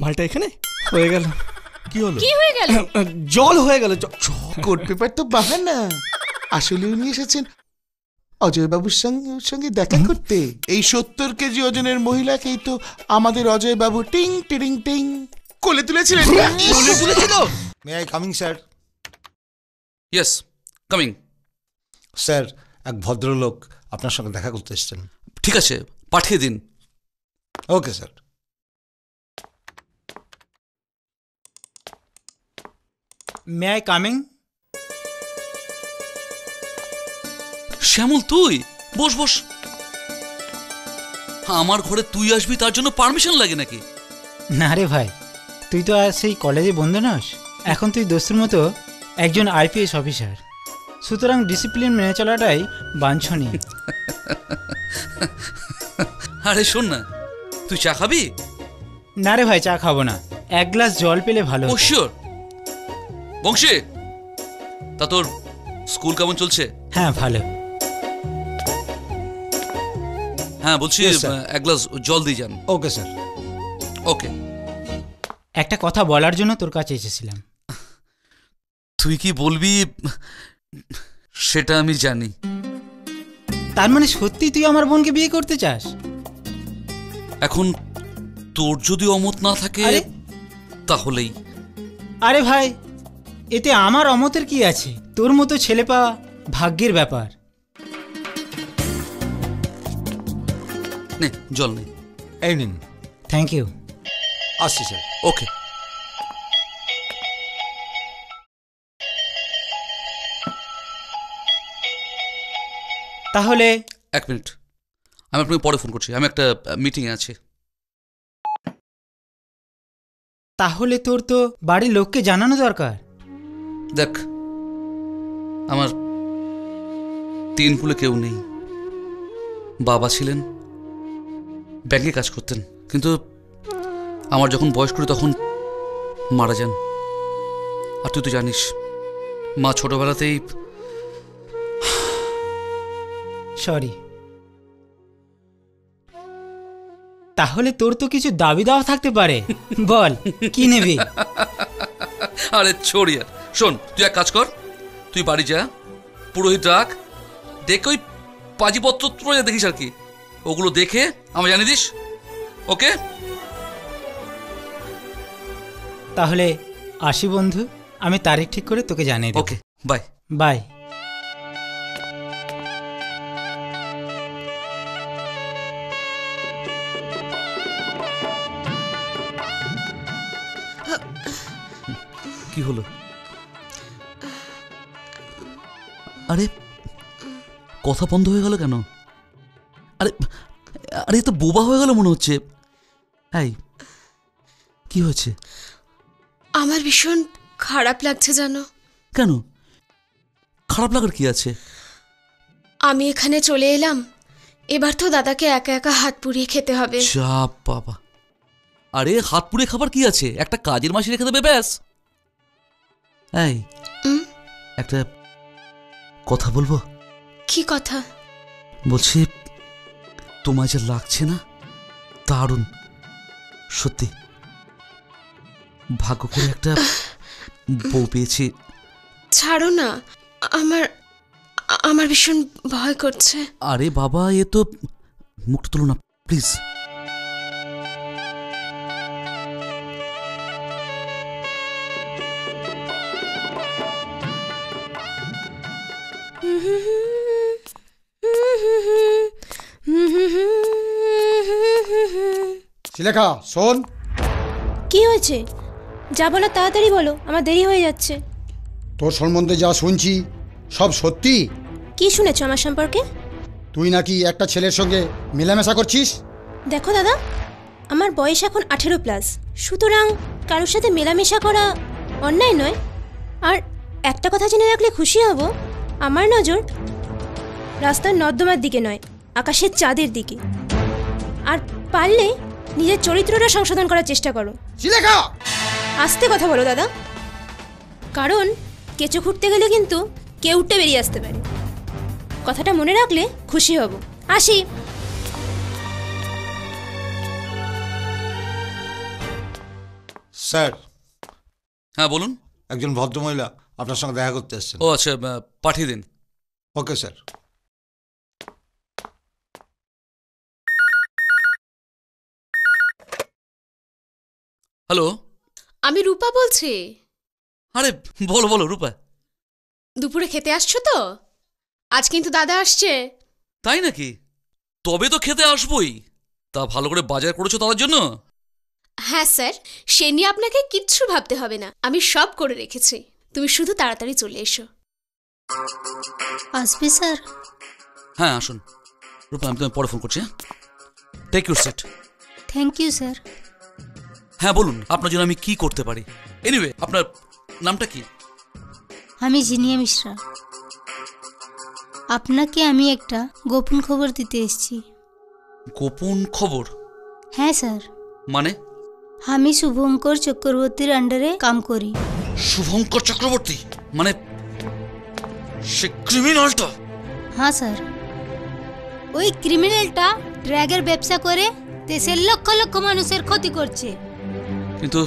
মালটা এখানে হয়ে গেল। কি হলো? কি হয়ে গেল? জল হয়ে গেল। কোর্ট পেপার তো বাহানা, আসলে উনি এসেছেন অজয় বাবুর সঙ্গে দেখা করতে। এই 70 কেজি ওজনের মহিলাকেই তো আমাদের অজয় বাবু টিং টিং টিং কোলে তুলেছিলেন। কোলে তুলেছিল? মে I coming sir? Yes, coming. Sir, এক ভদ্রলোক আপনার সঙ্গে দেখা করতে এসেছেন। ঠিক আছে, পাঠিয়ে দিন। Okay sir. May I coming? Shyamal, তুই বস বস। আমার ঘরে তুই আসবি তার জন্য পারমিশন লাগে নাকি? না রে ভাই, তুই তো আর সেই কলেজে বন্ধু নস। এখন তুই দোস্তুর মতো একজন আইপিএস অফিসার, সুতরাং ডিসিপ্লিন মেনে চলাটাই বাঞ্ছনীয়। আরে শোন না, তুই চা খাবি? না রে ভাই, চা খাবো না, এক গ্লাস জল পেলে ভালো। ও শিওর। বংশী, তা তোর স্কুল কেমন চলছে? হ্যাঁ, ভালো। হ্যাঁ বলছি, এক গ্লাস জল দিয়ে যান। Okay sir. ওকে। একটা কথা বলার জন্য তোর কাছে এসেছিলাম। তুই কি বলবি সেটা আমি জানি। তার মানে সত্যি তুই আমার বোনকে বিয়ে করতে চাস? এখন তোর যদি অমত না থাকে তাহলেই। আরে ভাই, এতে আমার অমতের কি আছে? তোর মতো ছেলে পাওয়া ভাগ্যের ব্যাপার। নে জল নে। এই নিন। Thank you. আসছি স্যার। ওকে। তাহলে এক মিনিট, আমি আপনাকে পরে ফোন করছি, আমি একটা মিটিংয়ে আছি। তাহলে তোর তো বাড়ির লোককে জানানো দরকার। দেখ, আমার 3 কুলে কেউ নেই। বাবা ছিলেন, ব্যাংকে কাজ করতেন, কিন্তু আমার যখন বয়স করি তখন মারা যান। আর তুই তো জানিস, মা ছোটবেলাতেই। সরি। তাহলে তোর তো কিছু দাবি দাওয়া থাকতে পারে, বল কি নেবি? আরে ছড়িয়া শোন, তুই এক কাজ কর, তুই বাড়ি যা, পুরোহিত ডাক, দেখে ওই পাজিপত্র দেখিস আর কি, ওগুলো দেখে আমায় জানিয়ে দিস। ওকে? তাহলে আসি বন্ধু, আমি তারিখ ঠিক করে তোকে জানিয়ে দেব। ওকে, বাই বাই। কি হলো? আরে কথা বন্ধ হয়ে গেল কেন? আরে আরে তো বোবা হয়ে গেল মনে হচ্ছে। এই কি হয়েছে? আমার ভীষণ খারাপ লাগছে জানো। কেন? খারাপ লাগার কি আছে? আমি এখানে চলে এলাম, এবার তো দাদাকে একা একা হাত পুড়িয়ে খেতে হবে। যা বাবা, আরে হাত পুড়িয়ে খাবার কি আছে, একটা কাজের মাসি রেখে দেবে ব্যাস। এই একটা কথা বলবো? কি কথা? বলছি, তোমায় যে লাগছে না, দারুণ সত্যি। ভাগ্য করে একটা বউ পেয়েছি। ছাড়ো না, আমার ভীষণ ভয় করছে। আরে বাবা, এ তো মুখটা তুলো না প্লিজ। শিলেখা শোন। কি হয়েছে? যা বলো তাড়াতাড়ি বলো, আমার দেরি হয়ে যাচ্ছে। তোর সম্বন্ধে যা শুনছি সব সত্যি? কি শুনেছো আমার সম্পর্কে? তুই নাকি একটা ছেলের সঙ্গে মেলামেশা করছিস? দেখো দাদা, আমার বয়স এখন 18+, সুতরাং কারোর সাথে মেলামেশা করা অন্যায় নয়। আর একটা কথা জেনে রাখলে খুশি হব, আমার নজর রাস্তার নর্দমার দিকে নয়, আকাশের চাঁদের দিকে। আর পারলে নিজের চরিত্রটা সংশোধন করার চেষ্টা করো। শিলেখা, আস্তে কথা বলো দাদা, কারণ কেঁচো খুঁড়তে গেলে কিন্তু কেউটে বেরিয়ে আসতে পারে। কথাটা মনে রাখলে খুশি হব। আসি। স্যার, হ্যাঁ বলুন। একজন ভদ্রমহিলা আপনার সঙ্গে দেখা করতে এসেছেন। ও আচ্ছা, পাঠিয়ে দিন। Okay sir. হ্যালো। আমি রূপা বলছি। আরে বলো বলো রূপা। দুপুরে খেতে আসছো তো? আজ কিন্তু দাদা আসছে। তাই নাকি? তবে তো খেতে আসবোই। তা ভালো করে বাজার করেছো তার জন্য? হ্যাঁ স্যার, সে নিয়ে আপনাকে কিচ্ছু ভাবতে হবে না, আমি সব করে রেখেছি। তুমি শুধু তাড়াতাড়ি চলে এসো। আসবে স্যার? হ্যাঁ আসুন। রূপা আমি তোমায় পরে ফোন করছি। Take your set. Thank you sir. হ্যাঁ বলুন, আপনার জন্য আমি কি করতে পারি? এনিওয়ে, আপনার নামটা কি? আমি জিনিয়া মিশ্রা। আপনাকে আমি একটা গোপন খবর দিতে এসেছি। গোপন খবর? হ্যাঁ স্যার। মানে? আমি শুভঙ্কর চক্রবর্তীর আন্ডারে কাম করি। শুভঙ্কর চক্রবর্তী? মানে সে ক্রিমিনালটা? হ্যাঁ স্যার, ওই ক্রিমিনালটা ড্রাগের ব্যবসা করে দেশের লক্ষ লক্ষ মানুষের ক্ষতি করছে। কিন্তু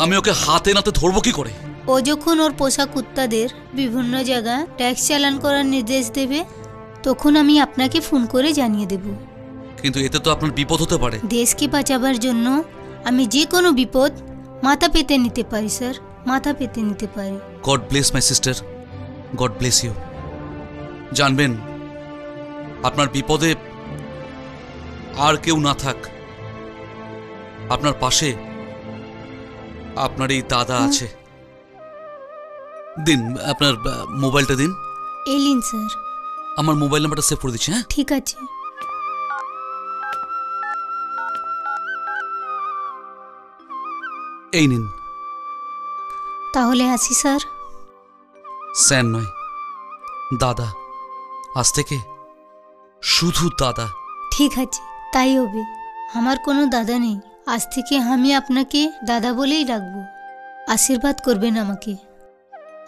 আমি ওকে হাতে নাতে ধরবো কি করে? ও যখন ওর পোষা কুত্তাদের বিভিন্ন জায়গা ট্যাক্স চালান করার নির্দেশ দেবে, তখন আমি আপনাকে ফোন করে জানিয়ে দেব। কিন্তু এতে তো আপনার বিপদ হতে পারে। দেশকে বাঁচাবার জন্য আমি যে কোনো বিপদ মাথা পেতে নিতে পারি স্যার, মাথা পেতে নিতে পারি। God bless my sister, God bless you. জানবেন, আপনার বিপদে আর কেউ না থাক, আপনার পাশে আপনার এই দাদা আছে। দিন আপনার মোবাইলটা দিন। এলিন স্যার। আমার মোবাইল নাম্বারটা সেভ করে দিচ্ছি। হ্যাঁ ঠিক আছে। এই নিন। তাহলে আসি স্যার। স্যার নয়, দাদা। আজ থেকে শুধু দাদা। ঠিক আছে, তাই হবে। আমার কোনো দাদা নেই, আজ থেকে আমি আপনাকে দাদা বলেই ডাকবো। আশীর্বাদ করবেন আমাকে।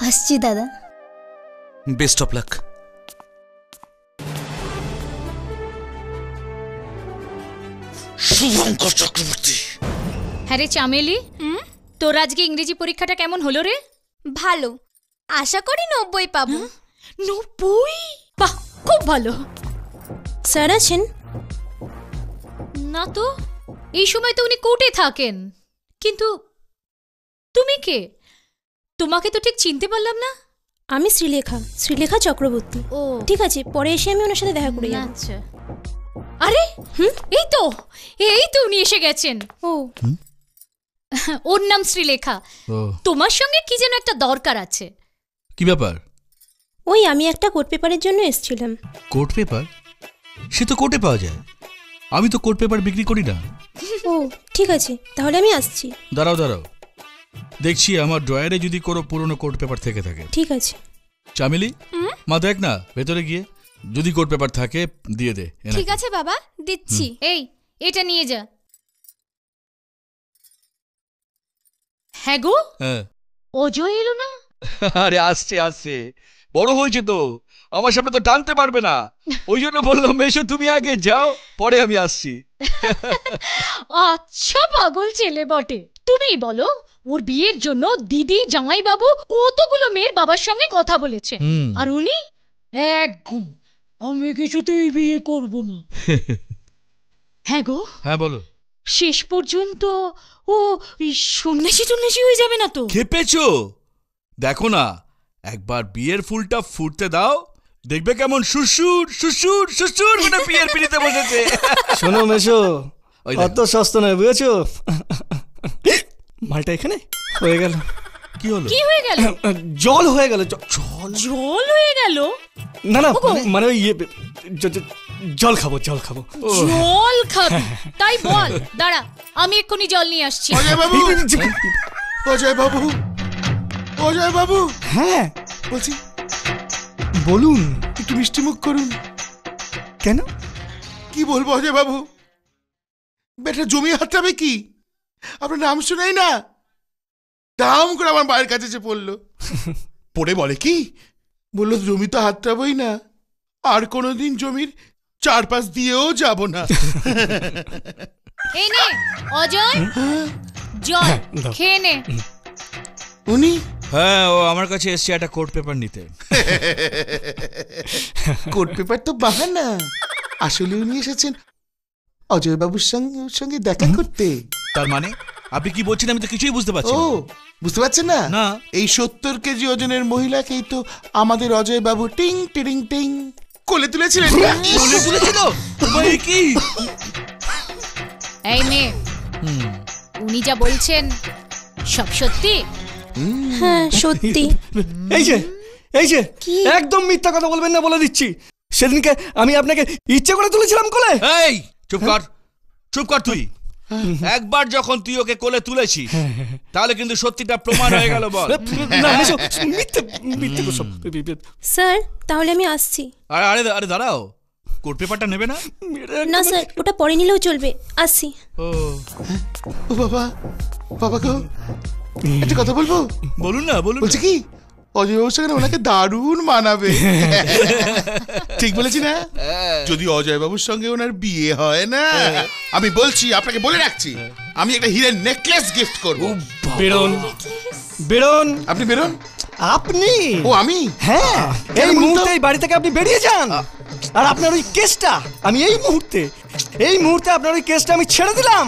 আসছি দাদা। Best of luck. Shubhankar Chakraborty. হ্যাঁ রে চামেলি, তোর আজকে ইংরেজি পরীক্ষাটা কেমন হলো রে? ভালো, আশা করি 90 পাবো। 90? বাহ, খুব ভালো। স্যার আছেন? না তো, এই সময় তো উনি কোর্টে থাকেন। কিন্তু তুমি কে? তোমাকে তো ঠিক চিনতে পারলাম না। আমি শ্রীলেখা, শ্রীলেখা চক্রবর্তী। ও ঠিক আছে, পরে এসে আমি ওনার সাথে দেখা করে যাব। আচ্ছা। আরে এই তো উনি এসে গেছেন। ও, ওর নাম শ্রীলেখা। তোমার সঙ্গে কি যেন একটা দরকার আছে। কি ব্যাপার? ওই আমি একটা কোর্ট পেপারের জন্য এসেছিলাম। Court paper? সে তো কোর্টে পাওয়া যায়। আমি তো কোর্ট পেপার বিক্রি করি না। ও ঠিক আছে, তাহলে আমি আসছি। দাঁড়াও দাঁড়াও, দেখছি আমার ড্রয়ারে যদি কোনো পুরনো কোর্ট পেপার থেকে থাকে। ঠিক আছে। চামেলি, মা দেখ না ভেতরে গিয়ে, যদি কোর্ট পেপার থাকে দিয়ে দে। ঠিক আছে বাবা, দিচ্ছি। এই, এটা নিয়ে যা। হ্যাঁ গো, হ্যাঁ। অজয় এলো না? আরে আসছে আসছে, বড় হয়েছে তো, আমার সামনে তো টানতে পারবে না, ওই জন্য বললাম মেশো তুমি আগে যাও, পরে আমি আসছি। আচ্ছা পাগল ছেলে বটে। তুমি বলো, ওর বিয়ের জন্য দিদি জামাই বাবু কতগুলো মেয়ের বাবার সঙ্গে কথা বলেছে, আর উনি একদম আমি কিছুতেই বিয়ে করব না। হ্যাঁ গো। হ্যাঁ বলো। শেষ পর্যন্ত ও সন্ন্যাসী টন্যাসী হয়ে যাবে না তো? খেপেছো? দেখো না, একবার বিয়ের ফুলটা ফুটতে দাও, দেখবে কেমন সুসুর সুসুর সুসুর করে বিয়ের পিড়িতে বসেছে। শোনো মেশো, ওই দেখো। অত সস্তা নয় বুঝেছো। মালটা এখানে হয়ে গেল। কি হলো? কি হয়ে গেল? জল হয়ে গেল। জল হয়ে গেল? না না, মানে ওই জল খাবো, জল খাবো। জল খাবি? তাই বল, দাঁড়া আমি এক্ষুনি জল নিয়ে আসছি। অজয় বাবু, অজয় বাবু, অজয় বাবু। হ্যাঁ বলছি, বলুন। একটু মিষ্টি মুখ করুন। কেন? কি বলবো অজয় বাবু, বেটা জমি হাতটাবে কি? আপনার নাম শুনেই না, দাম করে আমার বাড়ির কাছে এসে পড়লো। পড়ে বলে কি, বললো জমি তো হাতটাবই না, আর কোনোদিন জমির চারপাশ দিয়েও যাব না। এই নে অজয়, জল খেয়ে নে। উনি হ্যাঁ, ও আমার কাছে এসছে একটা কোর্ট পেপার নিতে। কোর্ট পেপার তো বাহানা, আসলে উনি এসেছেন অজয় বাবুর সঙ্গে দেখা করতে। তার মানে আপনি কি বলছেন? আমি তো কিছুই বুঝতে পারছি ও, না। বুঝতে পারছেন না? না। এই 70 কেজি ওজনের মহিলাকেই তো আমাদের অজয় বাবু টিং টিরিং টিং কোলে তুলেছিলেন। কোলে তুলেছিল? কি? এই মেয়ে, উনি যা বলছেন সব সত্যি? হ্যাঁ সত্যি। এই যে একদম মিথ্যা কথা বলবেন না, বলে দিচ্ছি। সেদিনকে আমি আপনাকে ইচ্ছে করে তুলেছিলাম কোলে। এই চুপ কর, চুপ কর তুই। একবার যখন তুই ওকে কোলে তুলেছিস তাহলে কিন্তু সত্যিটা প্রমাণ হয়ে গেল। বল। স্যার তাহলে আমি আসছি। আরে আরে দাঁড়াও, কোর্ট পেপারটা নেবে না? না স্যার, ওটা পরে নিলেও চলবে, আসছি। ও বাবা, বাবা গো, একটা কথা বলবো? বলুন না, বলুন। বলছি কি, অজয় বাবুর সঙ্গে ওনাকে দারুণ মানাবে। ঠিক বলেছি না? যদি অজয় বাবুর সঙ্গে ওনার বিয়ে হয় না, আমি বলছি, আপনাকে বলে রাখছি, আমি একটা হীরের নেকলেস গিফট করব। বেরোন, বেরোন। আপনি বেরোন। আপনি? ও আমি? হ্যাঁ, এই মুহূর্তে এই বাড়ি থেকে আপনি বেরিয়ে যান। আর আপনার ওই কেসটা আমি এই মুহূর্তে আপনার ওই কেসটা আমি ছেড়ে দিলাম।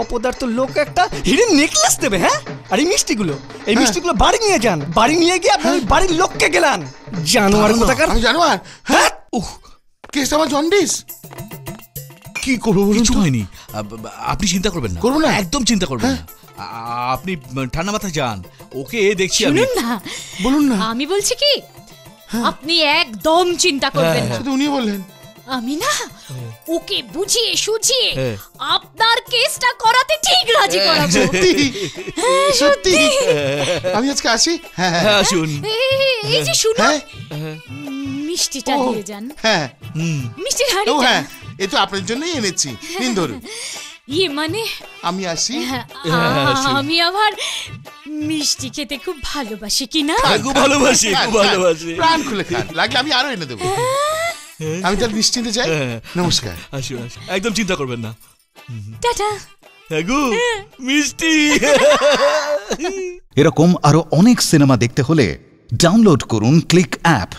অপদার্থ লোক একটা হিরের নেকলেস দেবে, হ্যাঁ? আর এই মিষ্টিগুলো বাড়ি নিয়ে যান। বাড়ি নিয়ে গিয়ে আপনি ওই বাড়ির লোককে গেলান। জানোয়ার কোথাকার। আমি জানোয়ার? হ্যাঁ, কেসটা আমার জন্ডিস। কি করবো? কিছু হয়নি, আপনি চিন্তা করবেন না। করবো না? একদম চিন্তা করবেন না। আপনি ঠান্ডা মাথায় যান, ওকে দেখছি আমি। শুনুন না, বলুন না। আমি বলছি কি, আপনি একদম চিন্তা করবেন না। শুধু উনি বললেন। আমি না ওকে বুঝিয়ে সুঝিয়ে আপনার কেসটা করাতে ঠিক রাজি করাবো। সত্যি? আমি আজকে আসি? হ্যাঁ আসুন। এই যে শুনুন, মিষ্টিটা দিয়ে যান। হ্যাঁ, মিষ্টির হাড়ি। ও হ্যাঁ, এ তো আপনার জন্যই এনেছি, নিন ধরুন। ইয়ে মানে আমি আসি। আমি আবার মিষ্টি খেতে খুব ভালোবাসি, কি না? খুব ভালোবাসি, খুব ভালোবাসি। প্রাণ খুলে খান, লাগলে আমি আরো এনে দেবো। আমি তাহলে নিশ্চিন্তে যাই। নমস্কার। আসুন, আসুন, একদম চিন্তা করবেন না। টাটা। মিষ্টি। এরকম আরো অনেক সিনেমা দেখতে হলে ডাউনলোড করুন ক্লিক অ্যাপ।